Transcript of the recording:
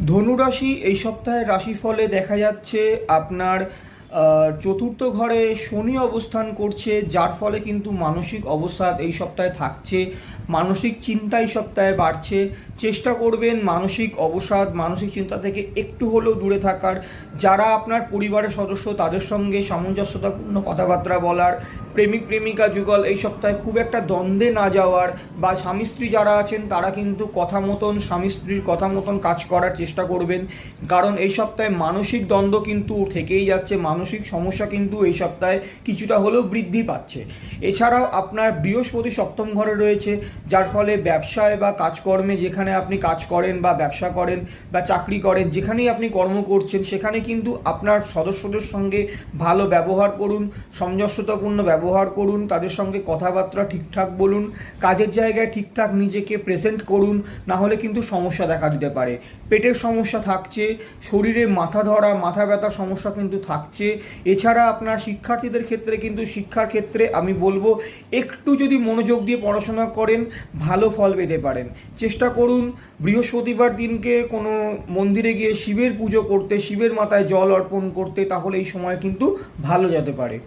ধনুরাশি এই সপ্তাহের রাশিফলে দেখা যাচ্ছে আপনার চতুর্থ ঘরে শনি অবস্থান করছে, যার ফলে কিন্তু মানসিক অবসাদ এই সপ্তাহে থাকছে, মানসিক চিন্তা এই সপ্তাহে বাড়ছে। চেষ্টা করবেন মানসিক অবসাদ, মানসিক চিন্তা থেকে একটু হলেও দূরে থাকার। যারা আপনার পরিবারের সদস্য তাদের সঙ্গে সামঞ্জস্যতাপূর্ণ কথাবার্তা বলার, প্রেমিক প্রেমিকা যুগল এই সপ্তাহে খুব একটা দ্বন্দ্বে না যাওয়ার, বা স্বামী স্ত্রী যারা আছেন তারা কিন্তু কথা মতন স্বামী স্ত্রীর কথা মতন কাজ করার চেষ্টা করবেন, কারণ এই সপ্তাহে মানসিক দ্বন্দ্ব কিন্তু থেকেই যাচ্ছে, মানসিক সমস্যা কিন্তু এই সপ্তাহে কিছুটা হলেও বৃদ্ধি পাচ্ছে। এছাড়াও আপনার বৃহস্পতি সপ্তম ঘরে রয়েছে, যার ফলে ব্যবসায় বা কাজকর্মে, যেখানে আপনি কাজ করেন বা ব্যবসা করেন বা চাকরি করেন, যেখানেই আপনি কর্ম করছেন সেখানে কিন্তু আপনার সদস্যদের সঙ্গে ভালো ব্যবহার করুন, সামঞ্জস্যতাপূর্ণ ব্যবহার করুন, তাদের সঙ্গে কথাবার্তা ঠিকঠাক বলুন, কাজের জায়গায় ঠিকঠাক নিজেকে প্রেজেন্ট করুন, না হলে কিন্তু সমস্যা দেখা দিতে পারে। পেটের সমস্যা থাকছে, শরীরে মাথা ধরা, মাথা ব্যথার সমস্যা কিন্তু থাকছে। এছাড়া আপনার শিক্ষার্থীদের ক্ষেত্রে কিন্তু শিক্ষার ক্ষেত্রে আমি বলবো একটু যদি মনোযোগ দিয়ে পড়াশোনা করেন ভালো ফল পেতে পারেন। চেষ্টা করুন বৃহস্পতিবার দিনকে কোনো মন্দিরে গিয়ে শিবের পুজো করতে, শিবের মাথায় জল অর্পণ করতে, তাহলে এই সময় কিন্তু ভালো যেতে পারে।